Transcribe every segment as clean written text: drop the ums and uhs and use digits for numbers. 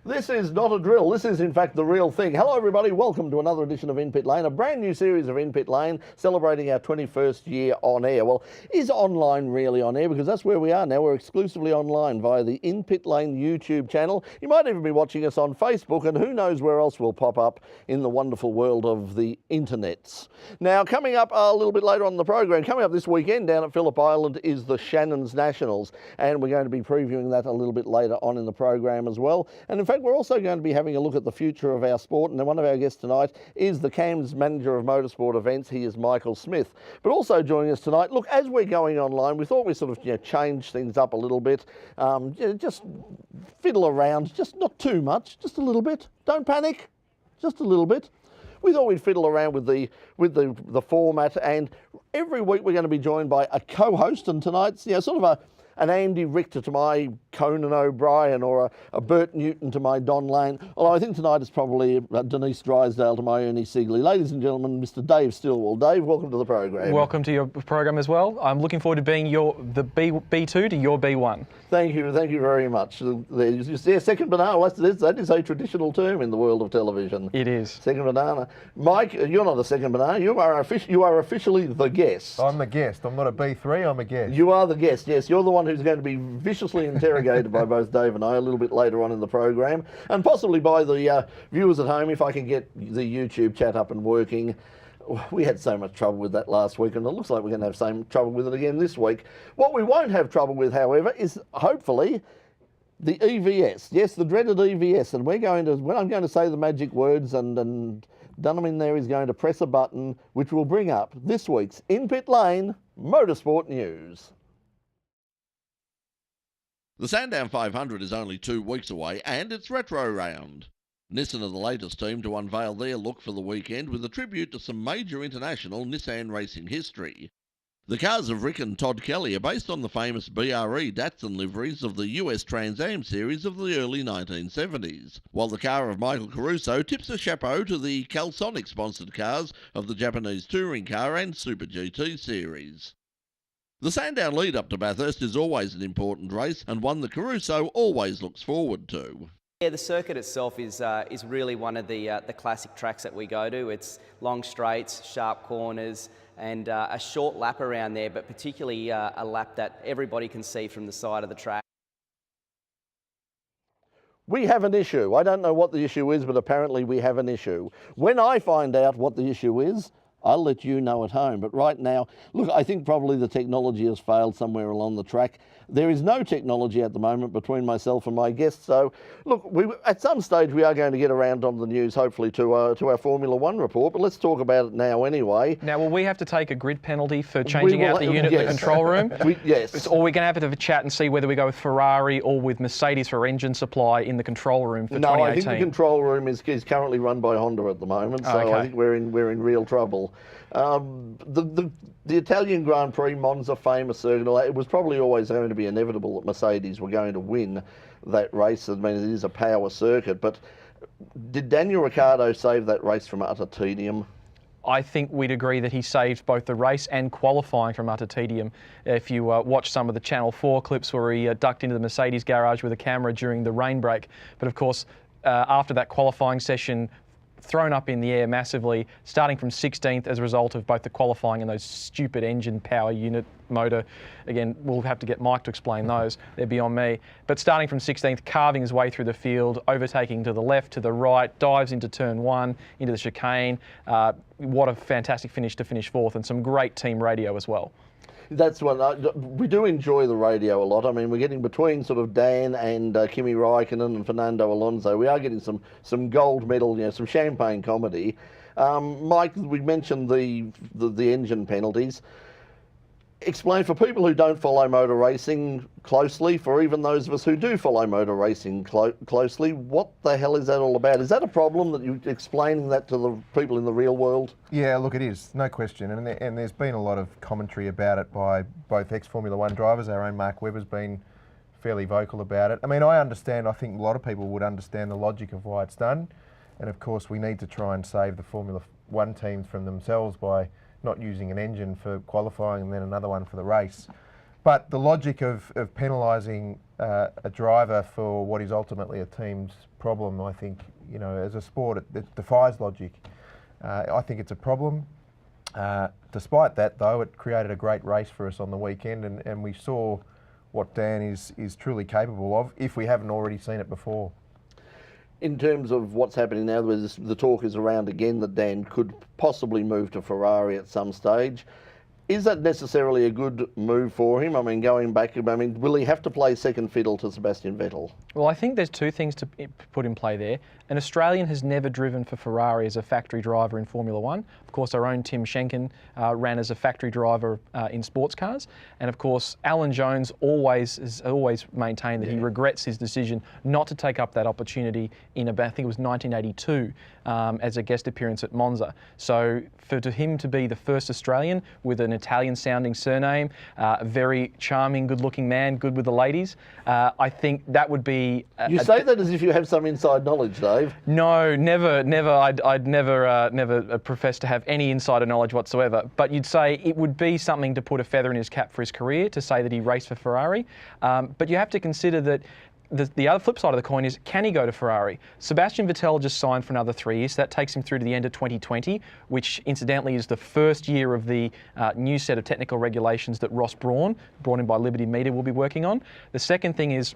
This is not a drill. This is, in fact, the real thing. Hello, everybody. Welcome to another edition of In Pit Lane, a brand new series of In Pit Lane, celebrating our 21st year on air. Well, is online really on air? Because that's where we are now. We're exclusively online via the In Pit Lane YouTube channel. You might even be watching us on Facebook, and who knows where else we'll pop up in the wonderful world of the internets. Now, coming up a little bit later on in the program, coming up this weekend down at Phillip Island is the Shannons Nationals, and we're going to be previewing that a little bit later on in the program as well. And in fact, we're also going to be having a look at the future of our sport, and one of our guests tonight is the CAMS Manager of Motorsport Events. He is Michael Smith. But also joining us tonight, look, as we're going online, we thought we'd sort of change things up a little bit, just fiddle around, just not too much, just a little bit. Don't panic, just a little bit. We thought we'd fiddle around with the format, and every week we're going to be joined by a co-host, and tonight's sort of an Andy Richter to my Conan O'Brien, or a Bert Newton to my Don Lane. Although I think tonight is probably Denise Drysdale to my Ernie Siegley. Ladies and gentlemen, Mr. Dave Stillwell. Dave, welcome to the program. Welcome to your program as well. I'm looking forward to being the B2 to your B1. Thank you very much. Second banana, well, that is a traditional term in the world of television. It is. Second banana. Mike, you're not a second banana, you are officially the guest. I'm the guest. I'm not a B3, I'm a guest. You are the guest, yes. You're the one who's going to be viciously interrogated by both Dave and I a little bit later on in the program, and possibly by the viewers at home if I can get the YouTube chat up and working. We had so much trouble with that last week, and it looks like we're going to have the same trouble with it again this week. What we won't have trouble with, however, is hopefully the EVS. Yes, the dreaded EVS, and when I'm going to say the magic words, and Dunham in there is going to press a button which will bring up this week's In Pit Lane Motorsport News. The Sandown 500 is only 2 weeks away, and it's retro round. Nissan are the latest team to unveil their look for the weekend with a tribute to some major international Nissan racing history. The cars of Rick and Todd Kelly are based on the famous BRE Datsun liveries of the US Trans Am series of the early 1970s, while the car of Michael Caruso tips a chapeau to the Calsonic-sponsored cars of the Japanese touring car and Super GT series. The Sandown lead-up to Bathurst is always an important race, and one that Caruso always looks forward to. Yeah, the circuit itself is really one of the classic tracks that we go to. It's long straights, sharp corners, and a short lap around there, but particularly a lap that everybody can see from the side of the track. We have an issue. I don't know what the issue is, but apparently we have an issue. When I find out what the issue is, I'll let you know at home. But right now, look, I think probably the technology has failed somewhere along the track. There is no technology at the moment between myself and my guests. So, look, at some stage we are going to get around on the news, hopefully, to our Formula One report. But let's talk about it now anyway. Now, will we have to take a grid penalty for changing out the unit in the control room? Yes. Or we're going to have a chat and see whether we go with Ferrari or with Mercedes for engine supply in the control room for 2018. No, I think the control room is currently run by Honda at the moment. So okay. I think we're in real trouble. The Italian Grand Prix, Monza, famous circuit, it was probably always going to be inevitable that Mercedes were going to win that race. I mean, it is a power circuit, but did Daniel Ricciardo save that race from utter tedium? I think we'd agree that he saved both the race and qualifying from utter tedium. If you watch some of the Channel 4 clips where he ducked into the Mercedes garage with a camera during the rain break. But of course, after that qualifying session, thrown up in the air massively, starting from 16th as a result of both the qualifying and those stupid engine power unit motor. Again, we'll have to get Mike to explain those. They're beyond me. But starting from 16th, carving his way through the field, overtaking to the left, to the right, dives into turn 1, into the chicane. What a fantastic finish to finish 4th, and some great team radio as well. That's what we do enjoy the radio a lot. I mean, we're getting between sort of Dan and Kimi Räikkönen and Fernando Alonso. We are getting some gold medal, some champagne comedy. Mike, we mentioned the engine penalties. Explain for people who don't follow motor racing closely, for even those of us who do follow motor racing closely, what the hell is that all about? Is that a problem that you're explaining that to the people in the real world? Yeah, look, it is, no question. And there's been a lot of commentary about it by both ex-Formula One drivers. Our own Mark Webber's been fairly vocal about it. I mean, I think a lot of people would understand the logic of why it's done. And of course, we need to try and save the Formula One teams from themselves by not using an engine for qualifying and then another one for the race. But the logic of penalising a driver for what is ultimately a team's problem, I think, as a sport, it defies logic. I think it's a problem. Despite that, though, it created a great race for us on the weekend, and we saw what Dan is truly capable of, if we haven't already seen it before. In terms of what's happening now, the talk is around again that Dan could possibly move to Ferrari at some stage. Is that necessarily a good move for him? I mean, going back, will he have to play second fiddle to Sebastian Vettel? Well, I think there's two things to put in play there. An Australian has never driven for Ferrari as a factory driver in Formula One. Of course, our own Tim Schenken ran as a factory driver in sports cars. And of course, Alan Jones has always maintained that he regrets his decision not to take up that opportunity in about, I think it was 1982, as a guest appearance at Monza. So for him to be the first Australian with an Italian-sounding surname, a very charming, good-looking man, good with the ladies, I think that would be... You say that as if you have some inside knowledge, Dave. No, never. I'd never profess to have any insider knowledge whatsoever. But you'd say it would be something to put a feather in his cap for his career, to say that he raced for Ferrari. But you have to consider that the other flip side of the coin is, can he go to Ferrari? Sebastian Vettel just signed for another 3 years. So that takes him through to the end of 2020, which incidentally is the first year of the new set of technical regulations that Ross Brawn, brought in by Liberty Media, will be working on. The second thing is,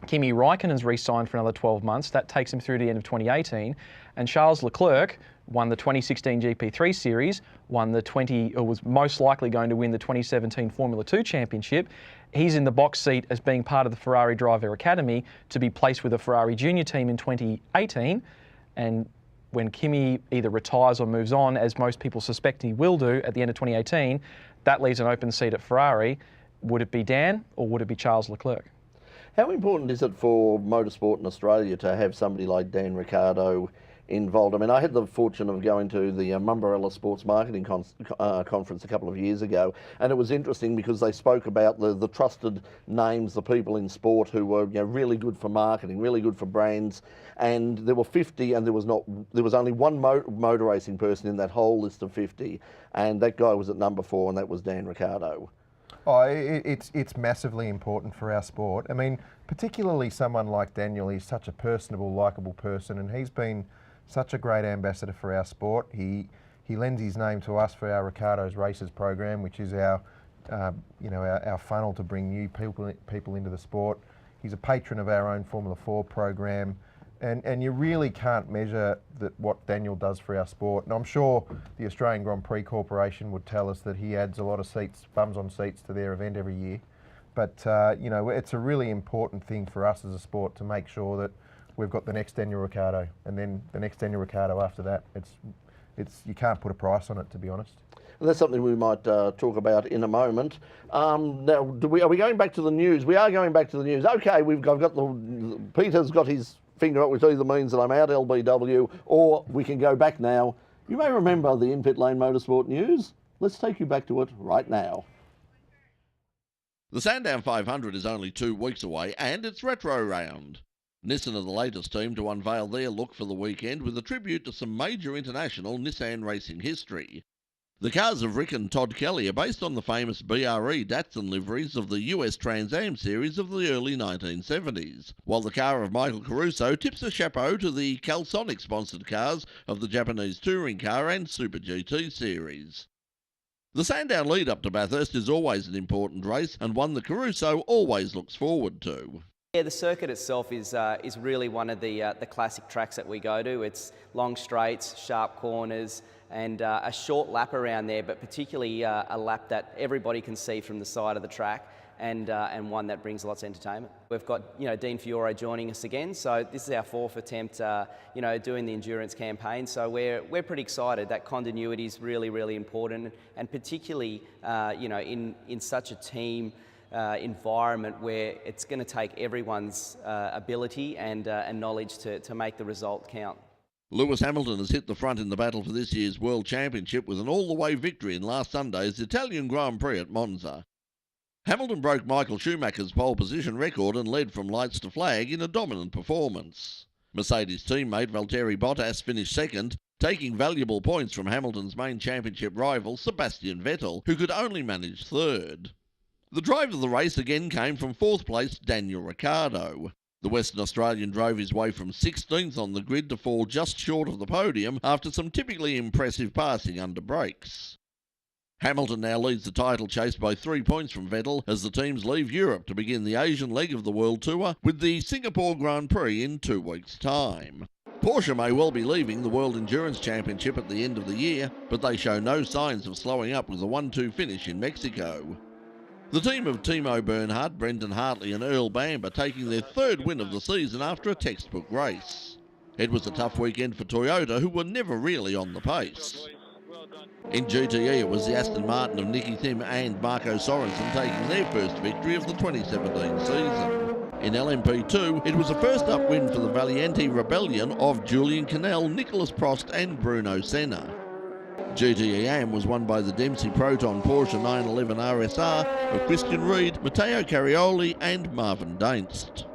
Kimi Raikkonen's re-signed for another 12 months. That takes him through to the end of 2018. And Charles Leclerc won the 2016 GP3 Series, was most likely going to win the 2017 Formula 2 Championship. He's in the box seat as being part of the Ferrari Driver Academy to be placed with a Ferrari junior team in 2018. And when Kimi either retires or moves on, as most people suspect he will do at the end of 2018, that leaves an open seat at Ferrari. Would it be Dan or would it be Charles Leclerc? How important is it for motorsport in Australia to have somebody like Dan Ricciardo involved? I mean, I had the fortune of going to the Mumbrella Sports Marketing Conference a couple of years ago, and it was interesting because they spoke about the trusted names, the people in sport who were really good for marketing, really good for brands, and there were 50, and there was only one motor racing person in that whole list of 50, and that guy was at number 4, and that was Dan Ricciardo. Oh, it's massively important for our sport. I mean, particularly someone like Daniel, he's such a personable, likeable person, and he's been such a great ambassador for our sport. He lends his name to us for our Ricardo's Races program, which is our funnel to bring new people into the sport. He's a patron of our own Formula 4 program. And you really can't measure what Daniel does for our sport. And I'm sure the Australian Grand Prix Corporation would tell us that he adds a lot of bums on seats to their event every year. But, it's a really important thing for us as a sport to make sure that we've got the next Daniel Ricciardo, and then the next Daniel Ricciardo after that. You can't put a price on it, to be honest. And that's something we might talk about in a moment. Now, are we going back to the news? We are going back to the news. Okay, I've got Peter's got his finger up, which either means that I'm out LBW, or we can go back now. You may remember the In Pit Lane Motorsport news. Let's take you back to it right now. The Sandown 500 is only 2 weeks away, and it's retro round. Nissan are the latest team to unveil their look for the weekend with a tribute to some major international Nissan racing history. The cars of Rick and Todd Kelly are based on the famous BRE Datsun liveries of the US Trans Am series of the early 1970s, while the car of Michael Caruso tips a chapeau to the Calsonic-sponsored cars of the Japanese touring car and Super GT series. The Sandown lead-up to Bathurst is always an important race, and one that Caruso always looks forward to. Yeah, the circuit itself is really one of the classic tracks that we go to. It's long straights, sharp corners, and a short lap around there, but particularly a lap that everybody can see from the side of the track, and one that brings lots of entertainment. We've got Dean Fiore joining us again, so this is our 4th attempt, doing the endurance campaign. So we're pretty excited. That continuity is really, really important, and particularly in such a team environment where it's going to take everyone's ability and knowledge to make the result count. Lewis Hamilton has hit the front in the battle for this year's World Championship with an all-the-way victory in last Sunday's Italian Grand Prix at Monza. Hamilton broke Michael Schumacher's pole position record and led from lights to flag in a dominant performance. Mercedes teammate Valtteri Bottas finished second, taking valuable points from Hamilton's main championship rival Sebastian Vettel, who could only manage third. The drive of the race again came from 4th place Daniel Ricciardo. The Western Australian drove his way from 16th on the grid to fall just short of the podium after some typically impressive passing under brakes. Hamilton now leads the title chase by 3 points from Vettel as the teams leave Europe to begin the Asian leg of the World Tour with the Singapore Grand Prix in 2 weeks' time. Porsche may well be leaving the World Endurance Championship at the end of the year, but they show no signs of slowing up with a 1-2 finish in Mexico. The team of Timo Bernhard, Brendan Hartley and Earl Bamber taking their 3rd win of the season after a textbook race. It was a tough weekend for Toyota, who were never really on the pace. In GTE, it was the Aston Martin of Nicky Thiem and Marco Sorensen taking their first victory of the 2017 season. In LMP2, it was a first-up win for the Valiente Rebellion of Julian Cannell, Nicholas Prost and Bruno Senna. GTE AM was won by the Dempsey Proton Porsche 911 RSR of Christian Reed, Matteo Carioli and Marvin Dainst.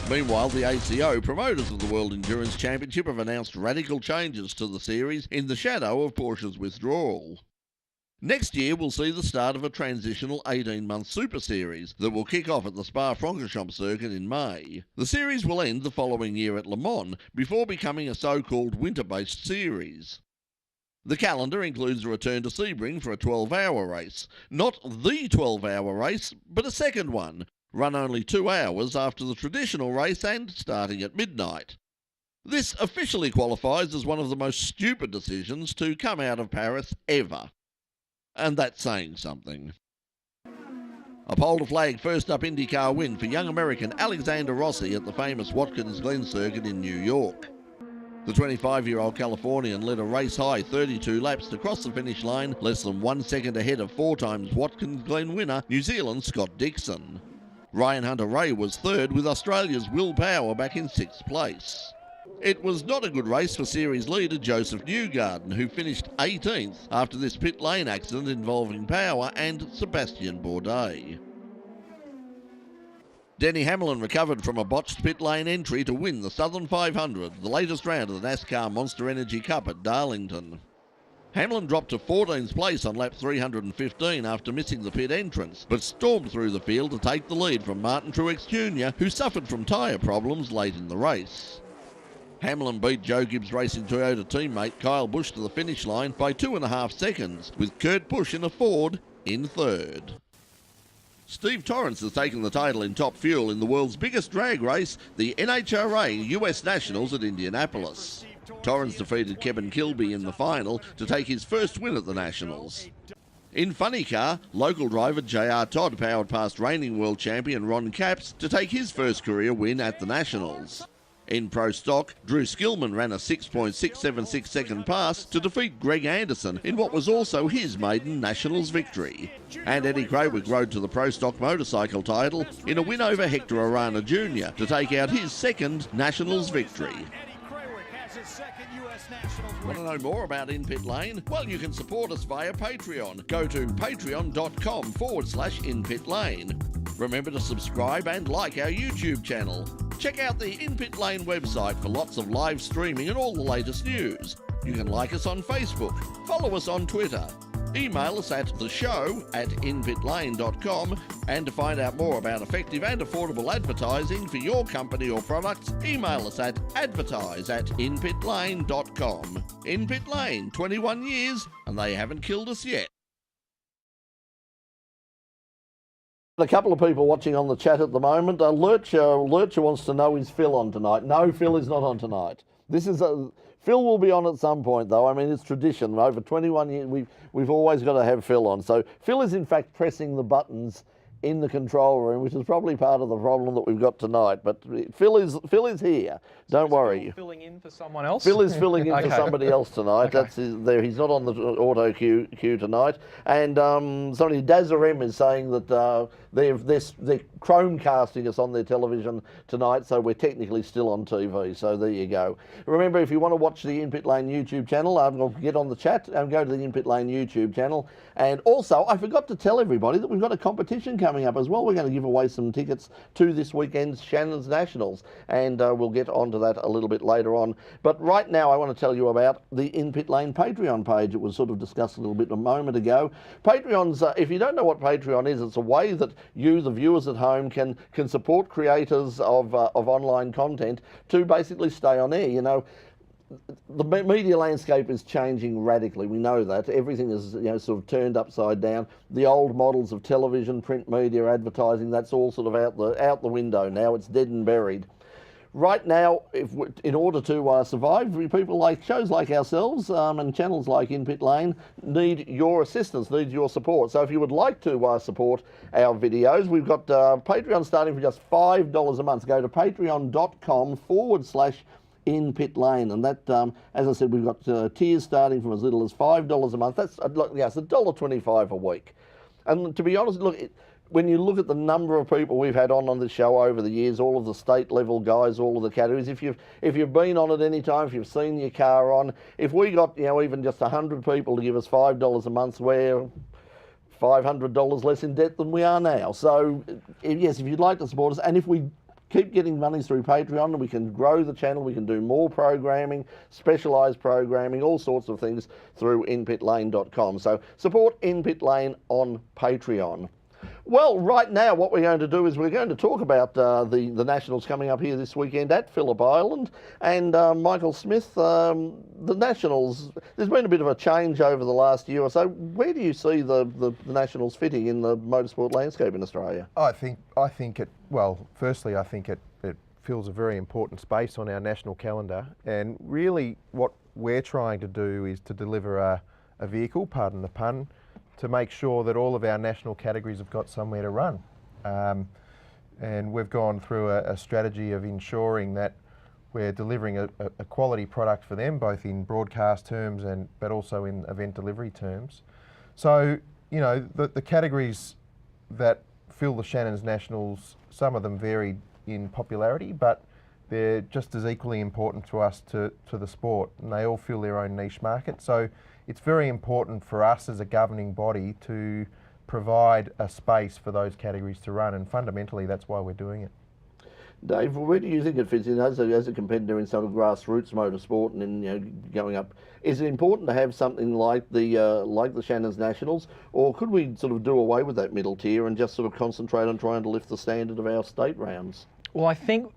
Meanwhile, the ACO, promoters of the World Endurance Championship, have announced radical changes to the series in the shadow of Porsche's withdrawal. Next year will see the start of a transitional 18-month Super Series that will kick off at the Spa-Francorchamps circuit in May. The series will end the following year at Le Mans, before becoming a so-called winter-based series. The calendar includes a return to Sebring for a 12-hour race. Not the 12-hour race, but a second one, run only 2 hours after the traditional race and starting at midnight. This officially qualifies as one of the most stupid decisions to come out of Paris ever. And that's saying something. A pole to flag first up IndyCar win for young American Alexander Rossi at the famous Watkins Glen circuit in New York. The 25-year-old Californian led a race-high 32 laps to cross the finish line, less than 1 second ahead of 4 times Watkins Glen winner New Zealand's Scott Dixon. Ryan Hunter-Ray was 3rd, with Australia's Will Power back in 6th place. It was not a good race for series leader Joseph Newgarden, who finished 18th after this pit lane accident involving Power and Sebastian Bourdais. Denny Hamlin recovered from a botched pit lane entry to win the Southern 500, the latest round of the NASCAR Monster Energy Cup at Darlington. Hamlin dropped to 14th place on lap 315 after missing the pit entrance, but stormed through the field to take the lead from Martin Truex Jr., who suffered from tyre problems late in the race. Hamlin beat Joe Gibbs Racing Toyota teammate Kyle Busch to the finish line by 2.5 seconds, with Kurt Busch in a Ford in 3rd. Steve Torrence has taken the title in Top Fuel in the world's biggest drag race, the NHRA US Nationals at Indianapolis. Torrence defeated Kevin Kilby in the final to take his first win at the Nationals. In Funny Car, local driver JR Todd powered past reigning world champion Ron Capps to take his first career win at the Nationals. In Pro Stock, Drew Skillman ran a 6.676 second pass to defeat Greg Anderson in what was also his maiden Nationals victory. And Eddie Krawick rode to the Pro Stock motorcycle title in a win over Hector Arana Jr. to take out his second Nationals victory. Want to know more about In Pit Lane? Well, you can support us via Patreon. Go to patreon.com/In Pit Lane. Remember to subscribe and like our YouTube channel. Check out the In Pit Lane website for lots of live streaming and all the latest news. You can like us on Facebook, follow us on Twitter, email us at theshow@inpitlane.com, and to find out more about effective and affordable advertising for your company or products, email us at advertise@inpitlane.com. In Pit Lane, 21 years, and they haven't killed us yet. A couple of people watching on the chat at the moment. Lurcher wants to know, is Phil on tonight? No, Phil is not on tonight. Phil will be on at some point, though. I mean, it's tradition. Over 21 years, we've always got to have Phil on. So Phil is, in fact, pressing the buttons in the control room, which is probably part of the problem that we've got tonight. But Phil is here. Don't worry. Phil filling in for someone else? Phil is filling in Okay. for somebody else tonight. Okay. That's there. He's not on the auto queue tonight. And somebody, Dazarem, is saying that they're Chromecasting us on their television tonight, so we're technically still on TV. So there you go. Remember, if you want to watch the In Pit Lane YouTube channel, get on the chat and go to the In Pit Lane YouTube channel. And also, I forgot to tell everybody that we've got a competition coming coming up as well. We're going to give away some tickets to this weekend's Shannons Nationals, and we'll get onto that a little bit later on. But right now I want to tell you about the In Pit Lane Patreon page. It was sort of discussed a little bit a moment ago. Patreon's, if you don't know what Patreon is, it's a way that you, the viewers at home, can support creators of online content to basically stay on air. You know, the media landscape is changing radically. We know that. Everything is, you know, sort of turned upside down. The old models of television, print media, advertising, that's all sort of out the window now. It's dead and buried. Right now, in order to survive, people like shows like ourselves and channels like In Pit Lane need your assistance, need your support. So if you would like to support our videos, we've got Patreon starting for just $5 a month. Go to patreon.com/In Pit Lane, and that, as I said, we've got tiers starting from as little as $5 a month. That's yes, $1.25 a week. And to be honest, look, when you look at the number of people we've had on the show over the years, all of the state level guys, all of the categories, if you've been on at any time, if you've seen your car on, if we got, you know, even just 100 people to give us $5 a month, we're $500 less in debt than we are now. So yes, if you'd like to support us, and if we keep getting money through Patreon, and we can grow the channel, we can do more programming, specialised programming, all sorts of things through inpitlane.com. So support In Pit Lane on Patreon. Well, right now what we're going to do is we're going to talk about the Nationals coming up here this weekend at Phillip Island. And Michael Smith, the Nationals, there's been a bit of a change over the last year or so. Where do you see the Nationals fitting in the motorsport landscape in Australia? I think it, well, firstly, I think it fills a very important space on our national calendar. And really what we're trying to do is to deliver a vehicle, pardon the pun, to make sure that all of our national categories have got somewhere to run. And we've gone through a strategy of ensuring that we're delivering a quality product for them, both in broadcast terms but also in event delivery terms. So, you know, the categories that fill the Shannons Nationals, some of them vary in popularity, but they're just as equally important to us to the sport, and they all fill their own niche market. So it's very important for us as a governing body to provide a space for those categories to run, and fundamentally that's why we're doing it. Dave, where do you think it fits in as a competitor in sort of grassroots motorsport and in, you know, going up? Is it important to have something like the Shannons Nationals, or could we sort of do away with that middle tier and just sort of concentrate on trying to lift the standard of our state rounds? Well, I think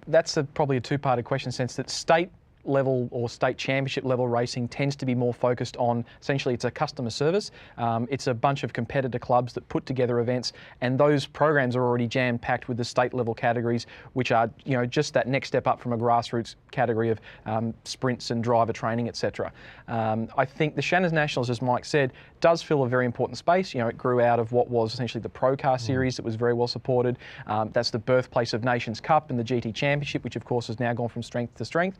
that's probably a two-parted question, in the sense that state level or state championship level racing tends to be more focused on, essentially it's a customer service. It's a bunch of competitor clubs that put together events, and those programs are already jam-packed with the state level categories, which are, you know, just that next step up from a grassroots category of sprints and driver training, etc. I think the Shannons Nationals, as Mike said, does fill a very important space. You know, it grew out of what was essentially the Pro Car series that was very well supported. That's the birthplace of Nations Cup and the GT Championship, which of course has now gone from strength to strength.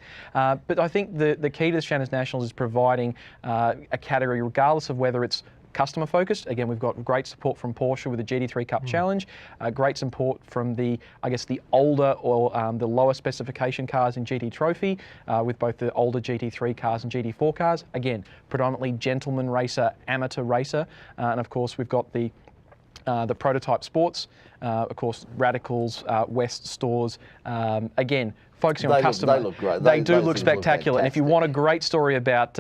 But I think the key to the Shannons Nationals is providing a category, regardless of whether it's customer focused. Again, we've got great support from Porsche with the GT3 Cup Challenge, great support from the older or the lower specification cars in GT Trophy, with both the older GT3 cars and GT4 cars. Again, predominantly gentleman racer, amateur racer, and of course we've got the prototype sports, of course, Radicals, West stores. Again, focusing on customer. They look great. They do look spectacular. And if you want a great story about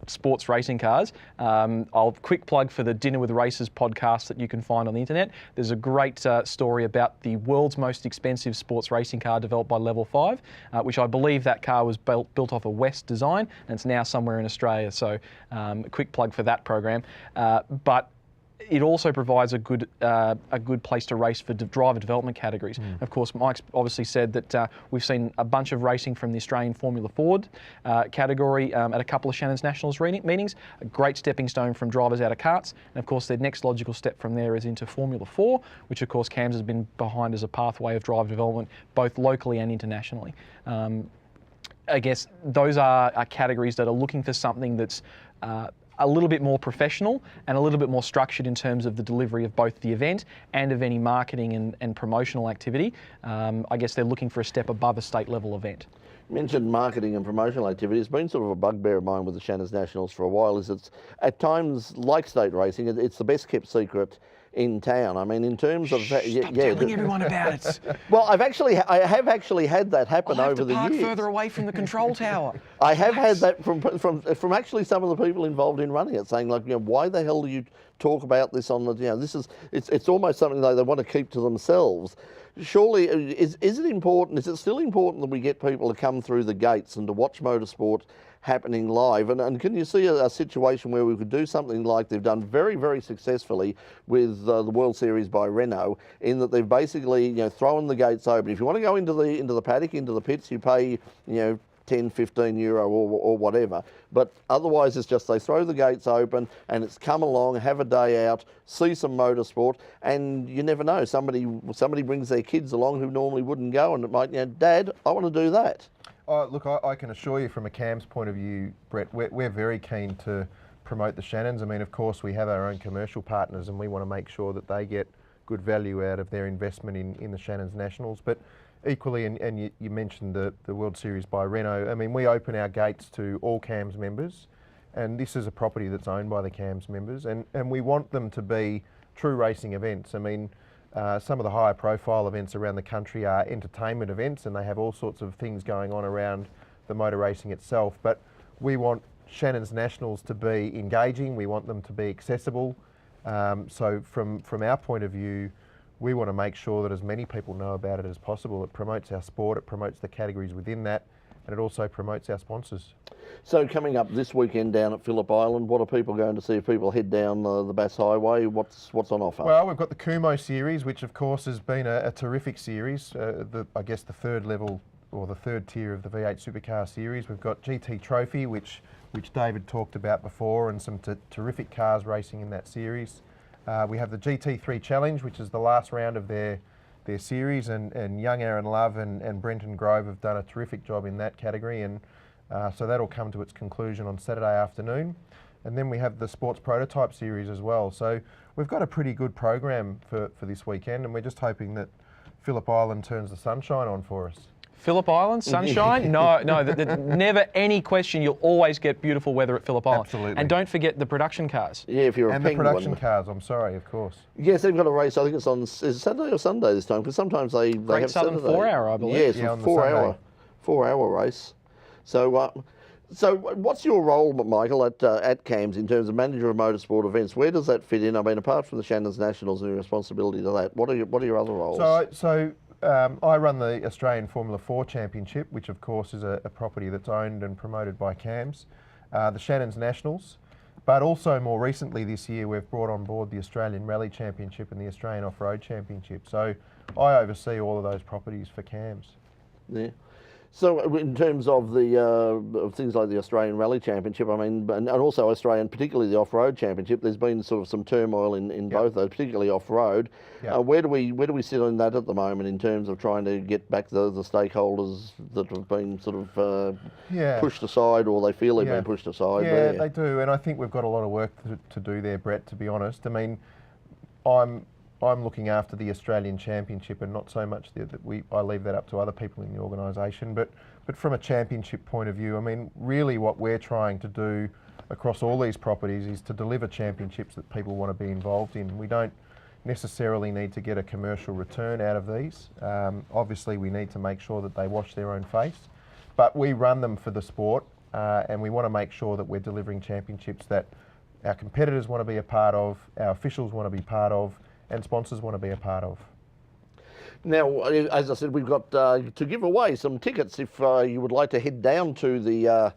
sports racing cars, I'll quick plug for the Dinner with Racers podcast that you can find on the internet. There's a great story about the world's most expensive sports racing car developed by Level 5, which I believe that car was built off a West design, and it's now somewhere in Australia. So a quick plug for that program. But it also provides a good place to race for driver development categories. Of course, Mike's obviously said that we've seen a bunch of racing from the Australian Formula Ford category at a couple of Shannons Nationals meetings. A great stepping stone from drivers out of karts, and of course their next logical step from there is into Formula 4, which of course CAMS has been behind as a pathway of driver development both locally and internationally. I guess those are categories that are looking for something that's a little bit more professional and a little bit more structured in terms of the delivery of both the event and of any marketing and promotional activity. I guess they're looking for a step above a state level event. You mentioned marketing and promotional activity. It's been sort of a bugbear of mine with the Shannons Nationals for a while. Is it's at times, like state racing, it's the best kept secret in town. I mean, in terms of Stop telling everyone about it. Well, I have actually had that happen I'll have over to the park years. further away from the control tower. I have had that from actually some of the people involved in running it, saying like, why the hell do you talk about this on the, this is, it's almost something they want to keep to themselves. Surely, is it important? Is it still important that we get people to come through the gates and to watch motorsport happening live? And can you see a situation where we could do something like they've done very, very successfully with the World Series by Renault, in that they've basically thrown the gates open. If you want to go into the paddock, into the pits, you pay 10, 15 euro or whatever. But otherwise, it's just they throw the gates open and it's come along, have a day out, see some motorsport, and you never know. Somebody brings their kids along who normally wouldn't go, and it might, Dad, I want to do that. Look, I can assure you from a CAM's point of view, Brett, we're very keen to promote the Shannons. I mean, of course, we have our own commercial partners and we want to make sure that they get good value out of their investment in the Shannons Nationals. But equally, and you mentioned the World Series by Renault, I mean, we open our gates to all CAM's members, and this is a property that's owned by the CAM's members, and we want them to be true racing events. I mean, some of the higher profile events around the country are entertainment events, and they have all sorts of things going on around the motor racing itself, but we want Shannons Nationals to be engaging, we want them to be accessible. So from our point of view, we want to make sure that as many people know about it as possible. It promotes our sport, it promotes the categories within that, and it also promotes our sponsors. So coming up this weekend down at Phillip Island, what are people going to see if people head down the Bass Highway? What's on offer? Well, we've got the Kumo series, which of course has been a terrific series. I guess the third level or the third tier of the V8 Supercar series. We've got GT Trophy, which David talked about before, and some terrific cars racing in that series. We have the GT3 Challenge, which is the last round of their series, and young Aaron Love and Brenton Grove have done a terrific job in that category, and so that'll come to its conclusion on Saturday afternoon. And then we have the Sports Prototype Series as well. So we've got a pretty good program for this weekend, and we're just hoping that Phillip Island turns the sunshine on for us. Phillip Island, sunshine? No, never any question. You'll always get beautiful weather at Phillip Island. Absolutely. And don't forget the production cars. Yeah, if you're a And penguin. the production cars, I'm sorry, of course. Yes, they've got a race. I think it's on is it Saturday or Sunday this time, because sometimes they Great have Southern Saturday. 4 hour, I believe. Yes, Yeah, on the 4 hour race. So what's your role, Michael, at CAMS in terms of manager of motorsport events? Where does that fit in? I mean, apart from the Shannons Nationals and your responsibility to that, what are your other roles? I run the Australian Formula 4 Championship, which of course is a property that's owned and promoted by CAMS, the Shannons Nationals, but also more recently this year we've brought on board the Australian Rally Championship and the Australian Off-Road Championship. So I oversee all of those properties for CAMS. Yeah. So in terms of the of things like the Australian Rally Championship, I mean, and also Australian, particularly the Off-Road Championship, there's been sort of some turmoil in both those, particularly off-road. Yep. Where do we sit on that at the moment in terms of trying to get back the stakeholders that have been sort of pushed aside, or they feel they've been pushed aside? Yeah, they do, and I think we've got a lot of work to do there, Brett, to be honest. I mean, I'm looking after the Australian Championship, and not so much I leave that up to other people in the organisation. But from a championship point of view, I mean, really what we're trying to do across all these properties is to deliver championships that people want to be involved in. We don't necessarily need to get a commercial return out of these. Obviously, we need to make sure that they wash their own face, but we run them for the sport, and we want to make sure that we're delivering championships that our competitors want to be a part of, our officials want to be part of, and sponsors want to be a part of. Now, as I said, we've got to give away some tickets if you would like to head down to the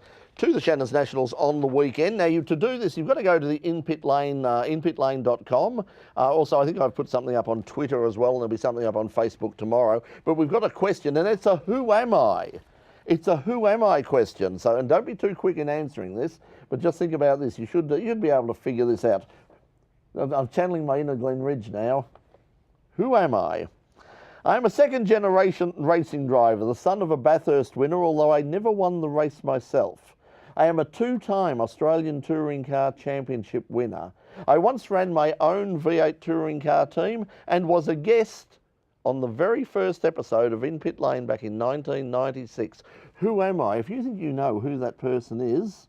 Shannons Nationals on the weekend. Now, to do this, you've got to go to the In-Pit Lane, inpitlane.com. Also, I think I've put something up on Twitter as well, and there'll be something up on Facebook tomorrow. But we've got a question, and it's a who am I? It's a who am I question. So, and don't be too quick in answering this, but just think about this. You'd be able to figure this out. I'm channeling my inner Glen Ridge now. Who am I? I am a second-generation racing driver, the son of a Bathurst winner, although I never won the race myself. I am a two-time Australian Touring Car Championship winner. I once ran my own V8 touring car team and was a guest on the very first episode of In-Pit Lane back in 1996. Who am I? If you think you know who that person is,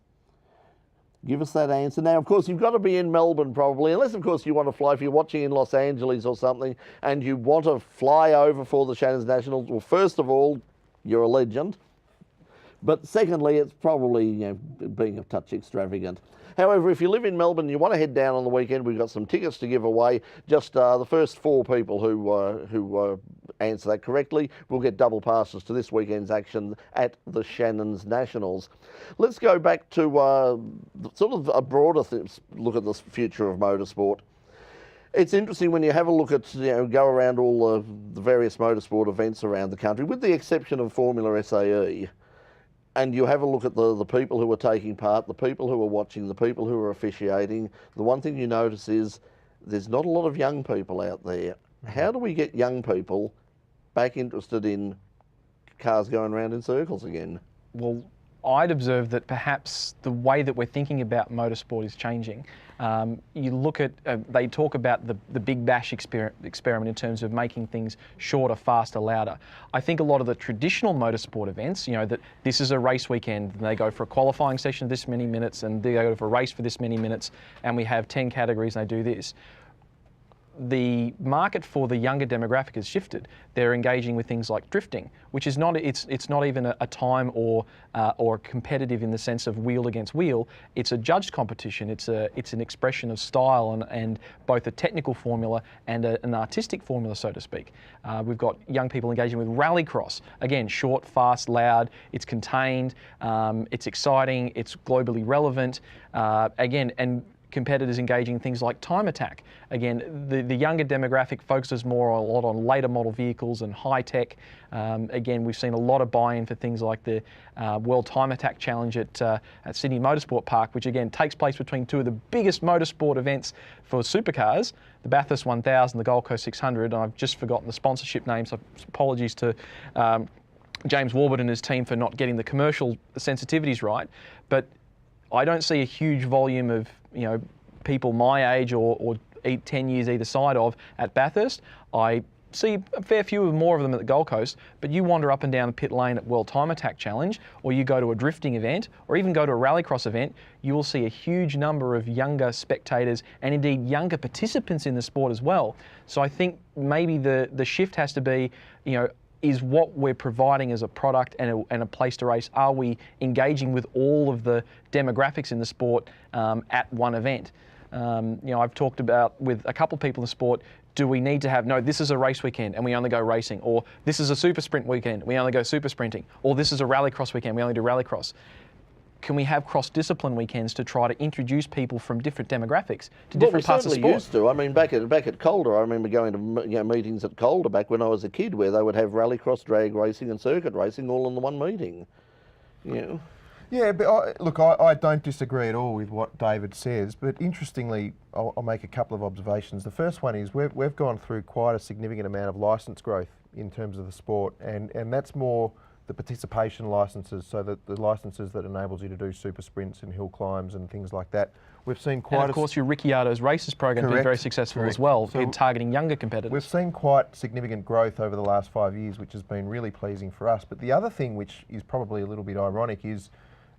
Give us that answer. Now, of course, you've got to be in Melbourne probably, unless, of course, you want to fly. If you're watching in Los Angeles or something and you want to fly over for the Shannons Nationals, well, first of all, you're a legend. But secondly, it's probably, being a touch extravagant. However, if you live in Melbourne and you want to head down on the weekend, we've got some tickets to give away. Just the first 4 people who answer that correctly will get double passes to this weekend's action at the Shannons Nationals. Let's go back to sort of a broader look at the future of motorsport. It's interesting when you have a look at, go around all the various motorsport events around the country, with the exception of Formula SAE. And you have a look at the people who are taking part, the people who are watching, the people who are officiating. The one thing you notice is there's not a lot of young people out there. How do we get young people back interested in cars going around in circles again? Well, I'd observe that perhaps the way that we're thinking about motorsport is changing. You look at, they talk about the Big Bash experiment in terms of making things shorter, faster, louder. I think a lot of the traditional motorsport events, that this is a race weekend, and they go for a qualifying session of this many minutes, and they go for a race for this many minutes, and we have 10 categories and they do this. The market for the younger demographic has shifted. They're engaging with things like drifting, which is not, it's not even a time or competitive in the sense of wheel against wheel. It's a judged competition. It's an expression of style and both a technical formula and an artistic formula, so to speak. We've got young people engaging with rallycross. Again, short, fast, loud. It's contained. It's exciting. It's globally relevant. Again, and competitors engaging things like time attack. Again, the younger demographic focuses a lot on later model vehicles and high tech. Again, we've seen a lot of buy-in for things like the World Time Attack Challenge at Sydney Motorsport Park, which again takes place between 2 of the biggest motorsport events for supercars, the Bathurst 1000, the Gold Coast 600, and I've just forgotten the sponsorship name, so apologies to James Warbert and his team for not getting the commercial sensitivities right. But I don't see a huge volume of people my age or 10 years either side of at Bathurst. I see a fair few more of them at the Gold Coast, but you wander up and down the pit lane at World Time Attack Challenge, or you go to a drifting event, or even go to a rallycross event, you will see a huge number of younger spectators and indeed younger participants in the sport as well. So I think maybe the shift has to be, is what we're providing as a product and a place to race, are we engaging with all of the demographics in the sport at one event? I've talked about with a couple of people in the sport, do we need to have, no, this is a race weekend and we only go racing, or this is a super sprint weekend, we only go super sprinting, or this is a rallycross weekend, we only do rallycross. Can we have cross-discipline weekends to try to introduce people from different demographics to different parts of sport? We certainly used to. I mean, back at Calder, I remember going to meetings at Calder back when I was a kid, where they would have rallycross, drag racing, and circuit racing all in the one meeting. Yeah, but I don't disagree at all with what David says. But interestingly, I'll make a couple of observations. The first one is we've gone through quite a significant amount of licence growth in terms of the sport, and that's more the participation licences, so that the licences that enables you to do super sprints and hill climbs and things like that. We've seen quite and of course your Ricciardo's Races program has been very successful as well, so targeting younger competitors. We've seen quite significant growth over the last 5 years, which has been really pleasing for us. But the other thing, which is probably a little bit ironic, is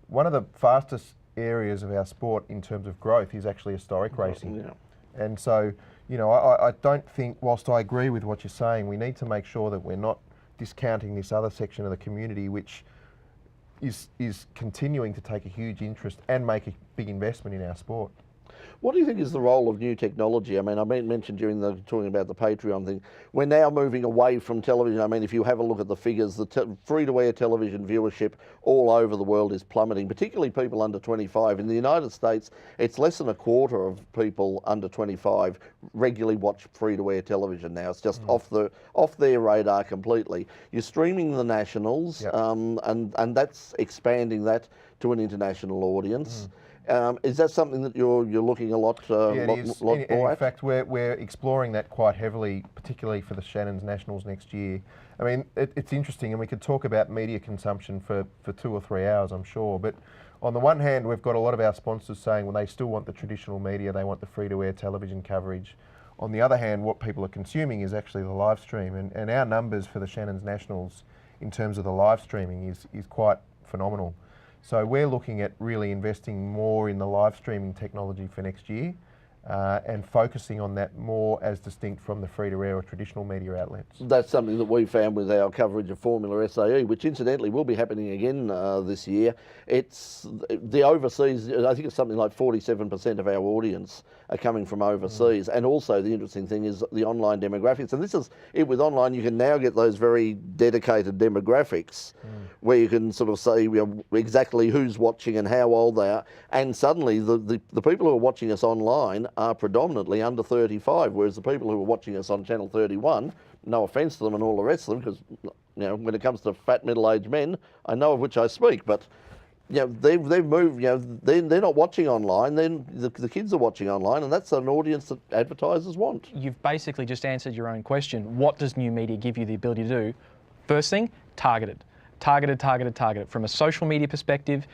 one of the fastest areas of our sport in terms of growth is actually historic racing. Yeah. And so, I don't think, whilst I agree with what you're saying, we need to make sure that we're not discounting this other section of the community, which is continuing to take a huge interest and make a big investment in our sport. What do you think is the role of new technology? I mean, I mentioned during talking about the Patreon thing, we're now moving away from television. I mean, if you have a look at the figures, the free-to-air television viewership all over the world is plummeting, particularly people under 25. In the United States, it's less than a quarter of people under 25 regularly watch free-to-air television now. It's just off their radar completely. You're streaming the Nationals, yep. And that's expanding that to an international audience. Is that something that you're looking a lot more at? In fact, we're exploring that quite heavily, particularly for the Shannons Nationals next year. I mean, it's interesting, and we could talk about media consumption for 2 or 3 hours, I'm sure. But on the one hand, we've got a lot of our sponsors saying, well, they still want the traditional media, they want the free-to-air television coverage. On the other hand, what people are consuming is actually the live stream, and our numbers for the Shannons Nationals in terms of the live streaming is quite phenomenal. So we're looking at really investing more in the live streaming technology for next year. And focusing on that more as distinct from the free-to-air or traditional media outlets. That's something that we found with our coverage of Formula SAE, which incidentally will be happening again this year. It's the overseas, I think it's something like 47% of our audience are coming from overseas. And also the interesting thing is the online demographics. And this is it with online, you can now get those very dedicated demographics where you can sort of say exactly who's watching and how old they are. And suddenly the people who are watching us online are predominantly under 35, whereas the people who are watching us on Channel 31, no offence to them and all the rest of them, because when it comes to fat middle-aged men, I know of which I speak, but they've moved. They're not watching online. Then the kids are watching online, and that's an audience that advertisers want. You've basically just answered your own question. What does new media give you the ability to do? First thing, targeted. From a social media perspective,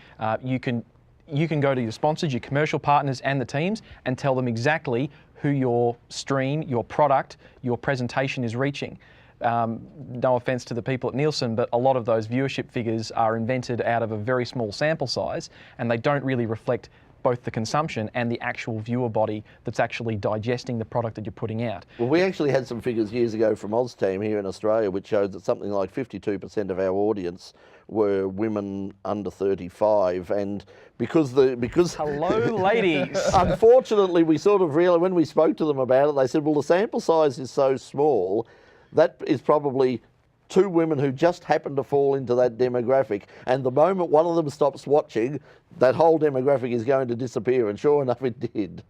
you can go to your sponsors, your commercial partners and the teams and tell them exactly who your stream, your product, your presentation is reaching. No offence to the people at Nielsen, but a lot of those viewership figures are invented out of a very small sample size and they don't really reflect both the consumption and the actual viewer body that's actually digesting the product that you're putting out. Well, we actually had some figures years ago from OzTeam here in Australia which showed that something like 52% of our audience were women under 35, and because Hello, ladies. Unfortunately, we sort of realized when we spoke to them about it, they said, well, the sample size is so small, that is probably 2 women who just happen to fall into that demographic, and the moment one of them stops watching, that whole demographic is going to disappear, and sure enough it did.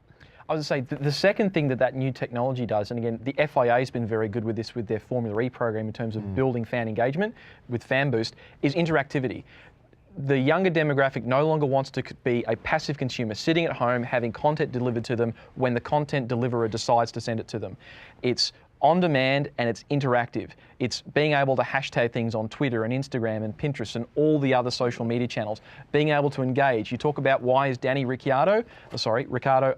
I was going to say, the second thing that new technology does, and again, the FIA has been very good with this with their Formula E program in terms of building fan engagement with Fan Boost, is interactivity. The younger demographic no longer wants to be a passive consumer sitting at home having content delivered to them when the content deliverer decides to send it to them. It's on demand and it's interactive. It's being able to hashtag things on Twitter and Instagram and Pinterest and all the other social media channels, being able to engage. You talk about why is Ricciardo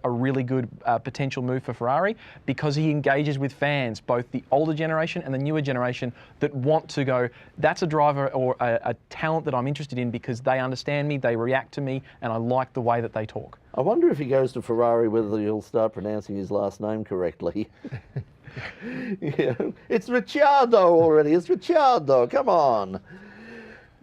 a really good potential move for Ferrari? Because he engages with fans, both the older generation and the newer generation that want to go, that's a driver or a talent that I'm interested in because they understand me, they react to me, and I like the way that they talk. I wonder if he goes to Ferrari whether he'll start pronouncing his last name correctly. It's Ricciardo already. It's Ricciardo. Come on.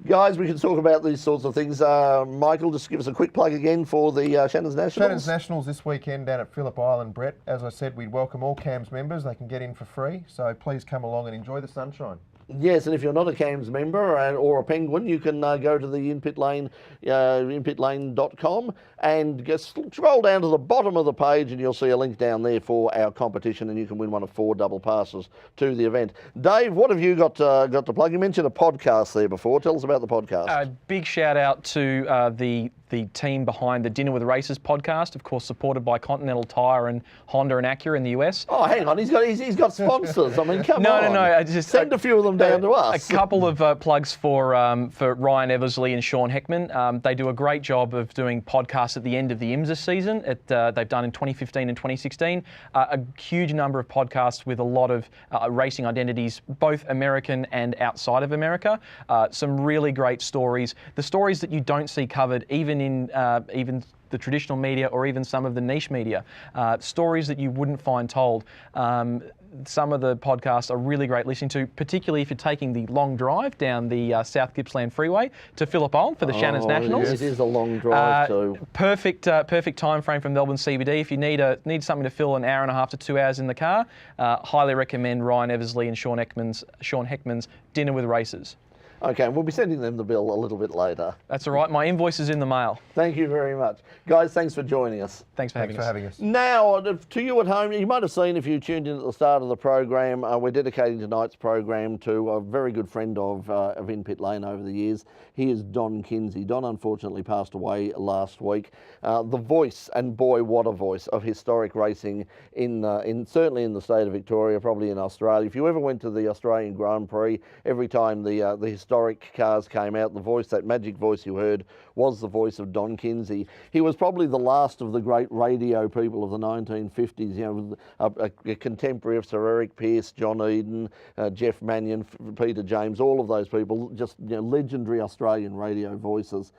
Guys, we can talk about these sorts of things. Michael, just give us a quick plug again for the Shannons Nationals. Shannons Nationals this weekend down at Phillip Island, Brett. As I said, we'd welcome all CAMS members. They can get in for free, so please come along and enjoy the sunshine. Yes, and if you're not a CAMS member or a Penguin, you can go to the InPit Lane, inpitlane.com, and just scroll down to the bottom of the page and you'll see a link down there for our competition, and you can win one of 4 double passes to the event. Dave, what have you got to plug? You mentioned a podcast there before. Tell us about the podcast. Big shout out to the team behind the Dinner with Races podcast, of course supported by Continental Tire and Honda and Acura in the US. Oh, hang on, he's got sponsors. I mean, come on. No, I just send a few of them down to us. A couple of plugs for Ryan Eversley and Sean Heckman. They do a great job of doing podcasts at the end of the IMSA season. They've done in 2015 and 2016. A huge number of podcasts with a lot of racing identities, both American and outside of America. Some really great stories. The stories that you don't see covered even in the traditional media or even some of the niche media. Stories that you wouldn't find told. Some of the podcasts are really great listening to, particularly if you're taking the long drive down the South Gippsland Freeway to Phillip Island for the Shannons Nationals. Yes, it is a long drive too. Perfect time frame from Melbourne CBD. If you need something to fill an hour and a half to 2 hours in the car, highly recommend Ryan Eversley and Sean Heckman's Dinner with Races. Okay, we'll be sending them the bill a little bit later. That's all right. My invoice is in the mail. Thank you very much. Guys, thanks for joining us. Thanks for having us. Now, to you at home, you might have seen if you tuned in at the start of the program, we're dedicating tonight's program to a very good friend of InPit Lane over the years. He is Don Kinsey. Don unfortunately passed away last week. The voice, and boy, what a voice, of historic racing certainly in the state of Victoria, probably in Australia. If you ever went to the Australian Grand Prix, every time the historic cars came out, the voice, that magic voice you heard, was the voice of Don Kinsey. He was probably the last of the great radio people of the 1950s, a contemporary of Sir Eric Pearce, John Eden, Jeff Mannion, Peter James, all of those people, just legendary Australian radio voices.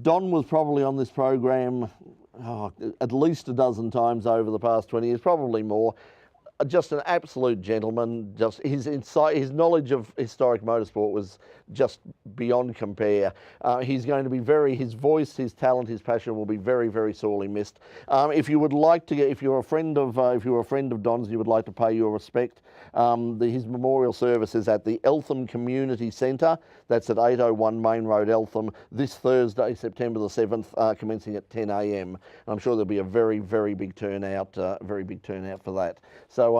Don was probably on this program at least a dozen times over the past 20 years, probably more. Just an absolute gentleman. Just his insight, his knowledge of historic motorsport was just beyond compare. He's going to be his voice, his talent, his passion will be very, very sorely missed. If you would like to if you're a friend of Don's, and you would like to pay your respect, his memorial service is at the Eltham Community Centre. That's at 801 Main Road, Eltham, this Thursday, September the 7th, commencing at 10 a.m. I'm sure there'll be a very, very big turnout, for that. So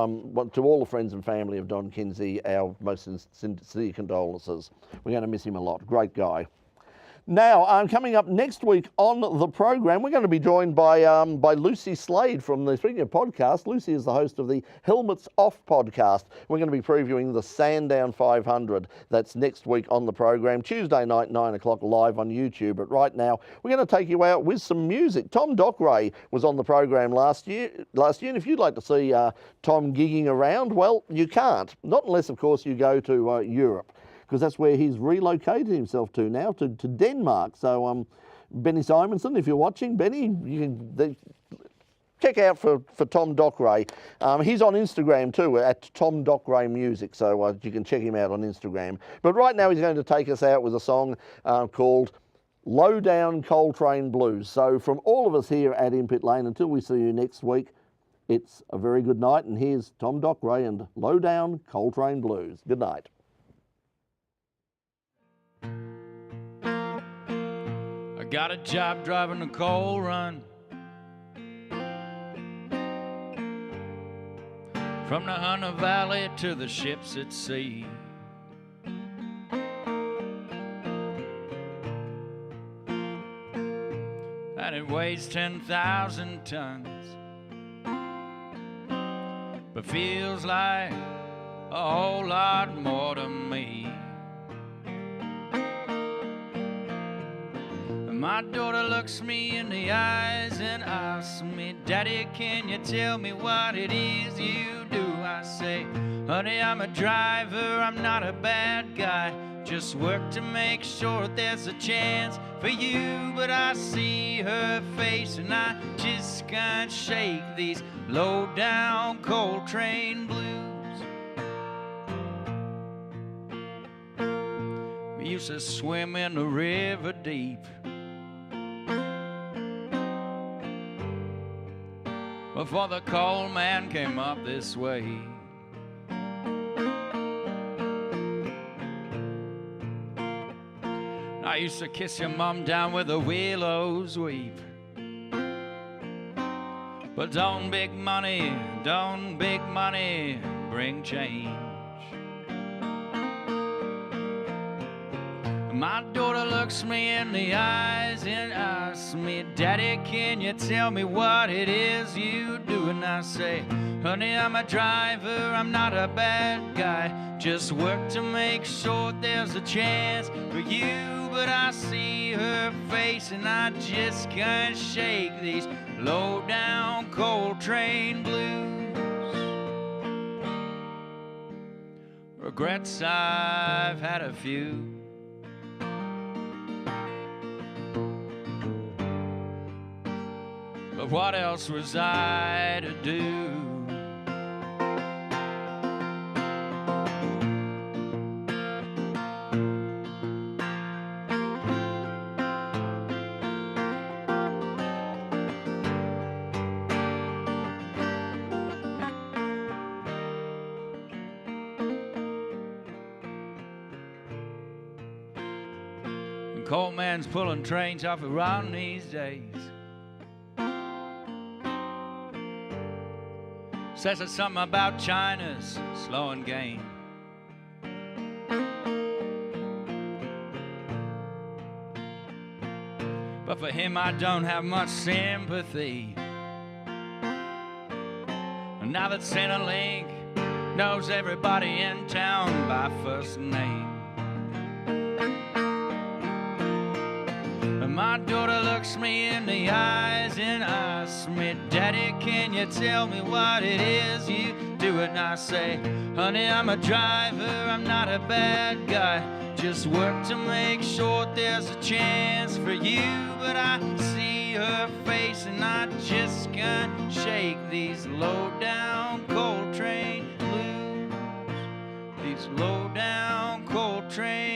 to all the friends and family of Don Kinsey, our most sincere condolences. We're going to miss him a lot. Great guy. Now, coming up next week on the program, we're going to be joined by Lucy Slade from the, speaking of podcast, Lucy is the host of the Helmets Off podcast. We're going to be previewing the Sandown 500. That's next week on the program, Tuesday night, 9 o'clock, live on YouTube. But right now, we're going to take you out with some music. Tom Dockray was on the program last year, and if you'd like to see Tom gigging around, well, you can't. Not unless, of course, you go to Europe, because that's where he's relocated himself to now, to Denmark. So Benny Simonson, if you're watching, Benny, you can check out for Tom Dockray. He's on Instagram too, at Tom Dockray Music, so you can check him out on Instagram. But right now he's going to take us out with a song called Low Down Coltrane Blues. So from all of us here at In Pit Lane, until we see you next week, it's a very good night, and here's Tom Dockray and Low Down Coltrane Blues. Good night. I got a job driving a coal run from the Hunter Valley to the ships at sea. And it weighs 10,000 tons, but feels like a whole lot more to me. My daughter looks me in the eyes and asks me, Daddy, can you tell me what it is you do? I say, honey, I'm a driver, I'm not a bad guy. Just work to make sure there's a chance for you. But I see her face and I just can't shake these low-down Coltrane blues. We used to swim in the river deep, before the coal man came up this way. I used to kiss your mom down with a willow's weep. But don't big money bring change. My daughter looks me in the eyes and asks me, Daddy, can you tell me what it is you do? And I say, honey, I'm a driver, I'm not a bad guy. Just work to make sure there's a chance for you. But I see her face and I just can't shake these low-down Coltrane blues. Regrets, I've had a few, but what else was I to do? And coal man's pulling trains off around these days. Says it's something about China's slowing game. But for him I don't have much sympathy. And now that Centrelink knows everybody in town by first name. And my daughter looks me in the eyes and asks me, Daddy, can you tell me what it is you do? And I say, honey, I'm a driver, I'm not a bad guy. just work to make sure there's a chance for you. But I see her face and I just can't shake these low-down Coltrane blues. These low-down Coltrane